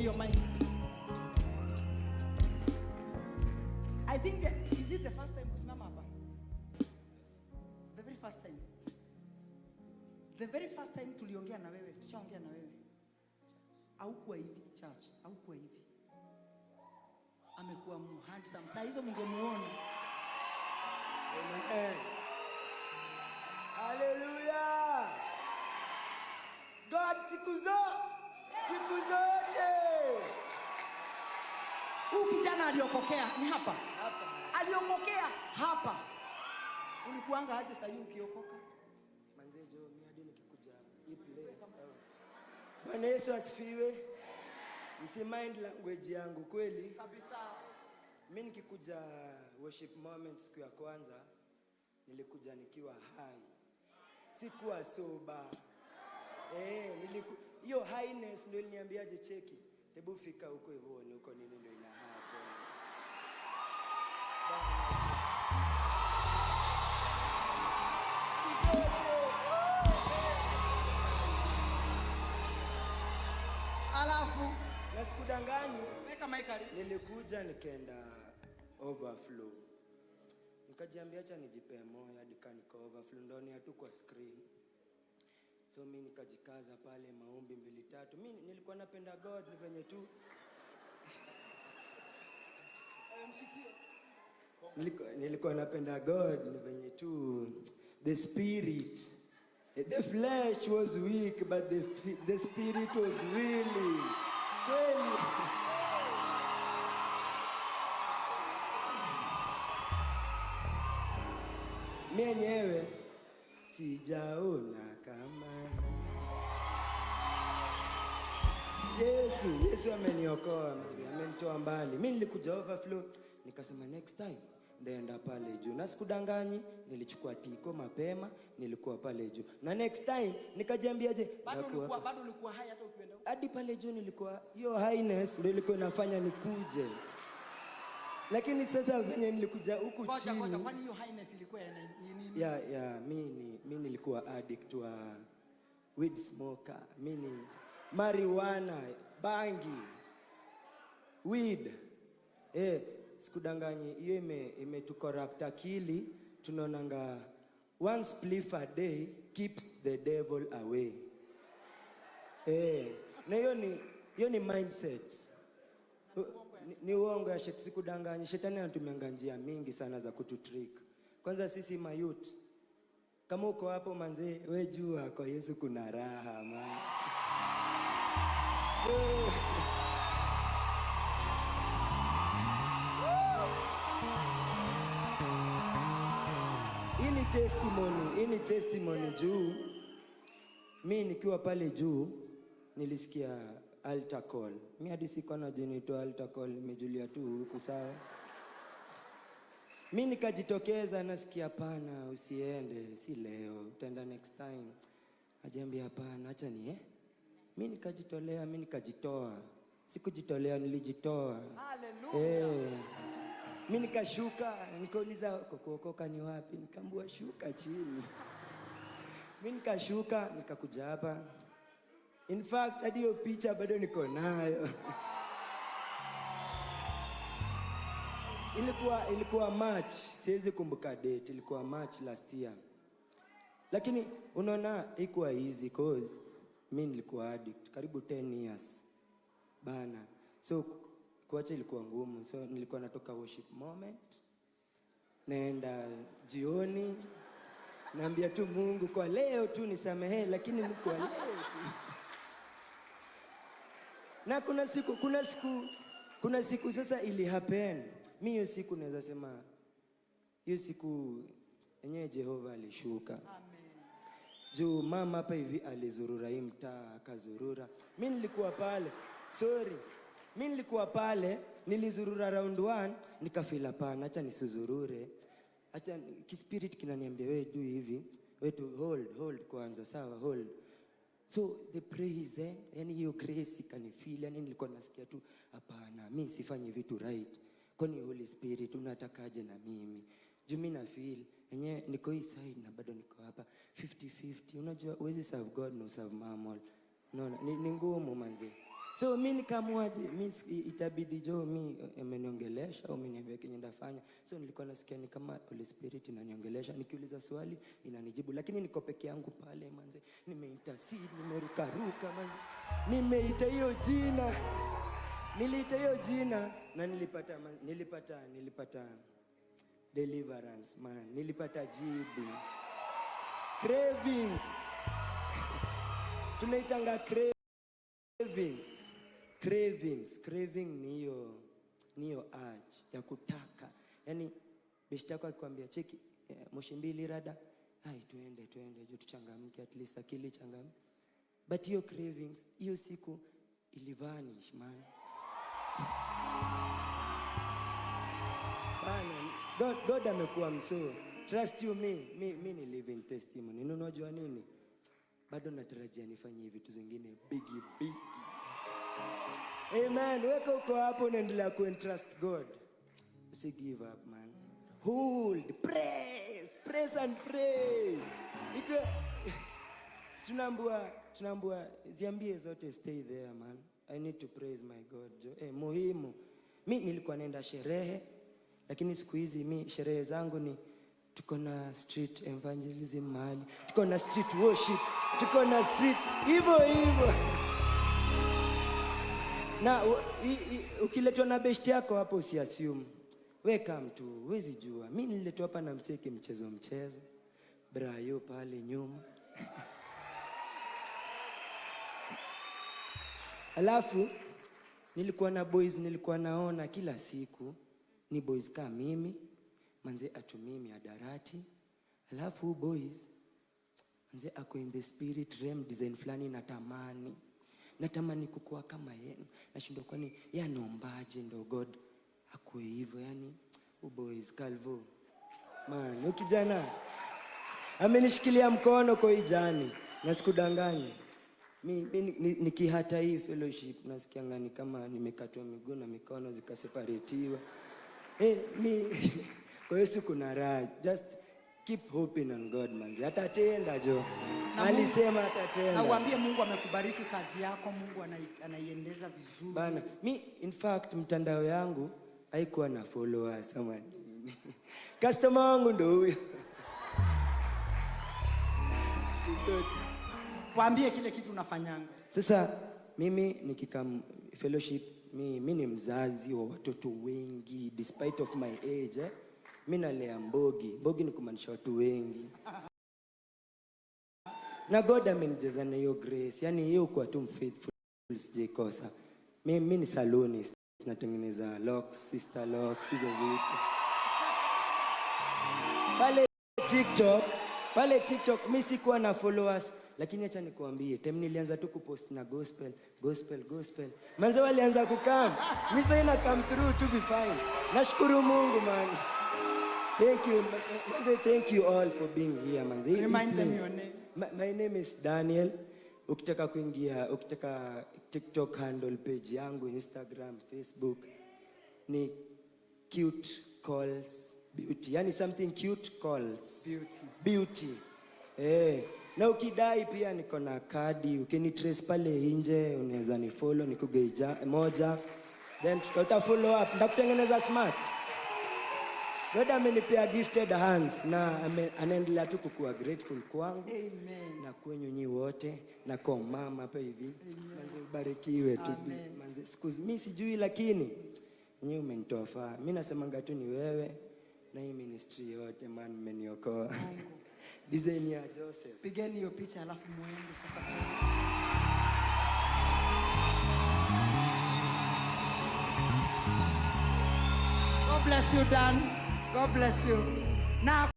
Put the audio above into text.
hiyo mic. I think is it the first time kusimama hapa? Yes. The very first time. The very first time tuliongea na wewe, tushaongea na wewe. Haukuwa hivi church, haukuwa hivi. Amekuwa handsome. Sasa hizo mngemuona. Amen. Hallelujah. God siku zote. Huyu kijana aliokokea ni hapa. Hapa. Aliokokea hapa. Ulikuanga aje sasa ukiokoka? Manze jo, mimi hadi nikikuja hii place. Bwana Yesu asifiwe. Msi mind language yangu kweli. Kabisa. Mimi nikikuja worship moment siku ya kwanza nilikuja nikiwa high. Sikuwa sober. Hiyo highness ndio iliniambiaje cheki. Tebu fika huko hivyo ni huko nini ndio ina happen. Alafu na sikudanganyi, weka mic karibu. Nilikuja nikaenda overflow. Nikajiambia acha nijipe moyo hadi nika overflow ndoni tu kwa screen. So mimi nikajikaza pale maombi 2-3. Mimi nilikuwa napenda God ni venye tu nilikuwa napenda God ni venye tu the spirit. The flesh was weak but the spirit was willing. Kweli. Mwenyewe sijaona kama Yesu ameniokoa, amenitoa mbali. Mimi nilikuja overflow, nikasema next time ndaenda pale juu. Na sikudanganyi, nilichukua tiko mapema, nilikuwa pale juu. Na next time nikajiambiaje, bado ulikuwa high hata ukienda huko. Hadi pale juu nilikuwa, hiyo highness ndio ilikuwa inafanya nikuje. Lakini sasa venye nilikuja huku chini. Ngoja, kwani hiyo highness ilikuwa nini? Mimi nilikuwa addict wa weed smoker. Mimi marijuana, bangi, weed. Sikudanganyi, hiyo imetucorrupt akili. Tunaonanga one spliff a day keeps the devil away. Na hiyo ni mindset. Ni uongo ya sikudanganya. Shetani anatumianga njia mingi sana za kututrick. Kwanza sisi mayouth, kama uko hapo manze, wewe jua kwa Yesu kuna raha man. Hii ni testimony juu. Mimi nikiwa pale juu nilisikia altar call. Mimi hadi siko na jini to altar call, nimejulia tu huko sawa. Mimi nikajitokeza, nasikia hapana usiende, si leo, utaenda next time. Ajiambia hapana, acha ni Mimi nikajitolea, mimi nikajitoa. Sikujitolea, nilijitoa. Hallelujah. Mimi nikashuka, nikauliza kuokoka ni wapi? Nikaambiwa shuka chini. Mimi nikashuka, nikakuja hapa. In fact, hadi hiyo picha bado niko nayo. Ilikuwa March, siwezi kumbuka date, ilikuwa March last year. Lakini unaona ikuwa easy cause mimi nilikuwa addict karibu 10 years. Bana. So kuacha ilikuwa ngumu. So nilikuwa natoka worship moment. Naenda jioni. Naambia tu Mungu kwa leo tu nisamehe, lakini ni kwa leo tu. Na kuna siku sasa ili happen. Mimi hiyo siku naweza sema hiyo siku yenyewe Jehova alishuka. Amen. Juu mama hapa hivi alizurura hii mtaa, akazurura. Mimi nilikuwa pale. Mimi nilikuwa pale, nilizurura round 1, nikafeel hapana, acha nisizurure. Acha kispirit kinaniambia wewe juu hivi, wewe tu hold kwanza, sawa, hold. So the praise yani hiyo grace kanifeel, yani nilikuwa nasikia tu hapana, mimi sifanyi vitu right. Kwani Holy Spirit unatakaje na mimi? Juu mimi na feel yenyewe niko hii side na bado niko hapa 50-50. Unajua huwezi serve God na serve mammon. No, ni ngumu manze. So mi nikamuaje, itabidi jo mi ameniongelesha au ameniambia kenye ndafanya. So nilikuwa nasikia ni kama Holy Spirit inaniongelesha, nikiuliza swali inanijibu, lakini niko peke yangu pale manze. Nimeintercede, nimeruka manze. Nimeita hiyo jina. Niliita hiyo jina na nilipata deliverance man. Nilipata jibu. Cravings. Tunaitanga Craving ni hiyo urge ya kutaka. Yaani beshte yako akikwambia cheki moshi mbili rada, hai tuende juu tuchangamke, at least akili changamke. But hiyo cravings hiyo siku ilivanish man. Bana, God amekuwa mso. Trust you me ni living testimony. Unajua nini? Bado natarajia nifanye vitu zingine big. Amen. Weka uko hapo unaendelea kuentrust God. Usi give up man. Hold, praise and pray. Tunambua ziambie zote stay there man. I need to praise my God. Muhimu. Mimi nilikuwa naenda sherehe, lakini siku hizi mimi sherehe zangu ni tuko na street evangelism mahali, tuko na street worship, tuko na street hivyo. Na ukiletwa na best yako hapo usiassume. Weka mtu, huwezi jua. Mimi nililetwa hapa na mseke mchezo. Brayo pale nyuma. Alafu nilikuwa na boys nilikuwa naona kila siku ni boys kama mimi manze atumimi adarati. Alafu boys manze ako in the spirit realm design fulani natamani kukua kama yeye. Nashindwa kwani yeye anaombaje ndo God akue hivyo yani. Boys Calvo man, ukijana amenishikilia mkono kwa ijani na sikudanganya. Nikihata hii fellowship nasikia ngani kama nimekatwa miguu na mikono zikaseparatiwa. Kwa hiyo kuna raha. Just keep hoping on God manzi. Atatenda jo. Alisema atatenda. Na uambie Mungu amekubariki kazi yako, Mungu anaiendeza vizuri. Bana, in fact mtandao yangu haikuwa na followers ama nini. Customer wangu ndo huyo. Waambie kile kitu unafanyanga. Sasa mimi nikikam fellowship, mimi ni mzazi wa watoto wengi despite of my age. Mimi nalea Mbogi ni kumaanisha watu wengi. Na God amenijaza na hiyo grace. Yaani hiyo kwa tu faithful sijaikosa. Mimi ni salonist, natengeneza locks, sister locks, hizo vitu. Pale TikTok mimi sikuwa na followers. Lakini acha nikuambie, time nilianza tu kupost na gospel. Manze walianza kukam. Mimi sasa ina come through to be fine. Nashukuru Mungu man. Thank you. Manze, thank you all for being here manze. Remind them your name. My name is Daniel. Ukitaka TikTok handle page yangu, Instagram, Facebook ni Cute Calls Beauty. Yani something cute calls beauty. Na ukidai pia niko na kadi, ukinitrace pale nje unaweza ni follow nikugeja moja, then tutafollow up, ndakutengeneza smart. God amenipea gifted hands na anaendelea tu kukua grateful kwangu. Amen. Na kwenyu nyinyi wote na kwa mama hapa hivi. Manze ubarikiwe tu manze. Mimi sijui lakini nyinyi umenitoa faa. Mimi nasemanga tu ni wewe na hii ministry yote man mmeniokoa. Design ya Joseph. Pigeni hiyo picha alafu muende sasa. God bless you Dan. God bless you. Now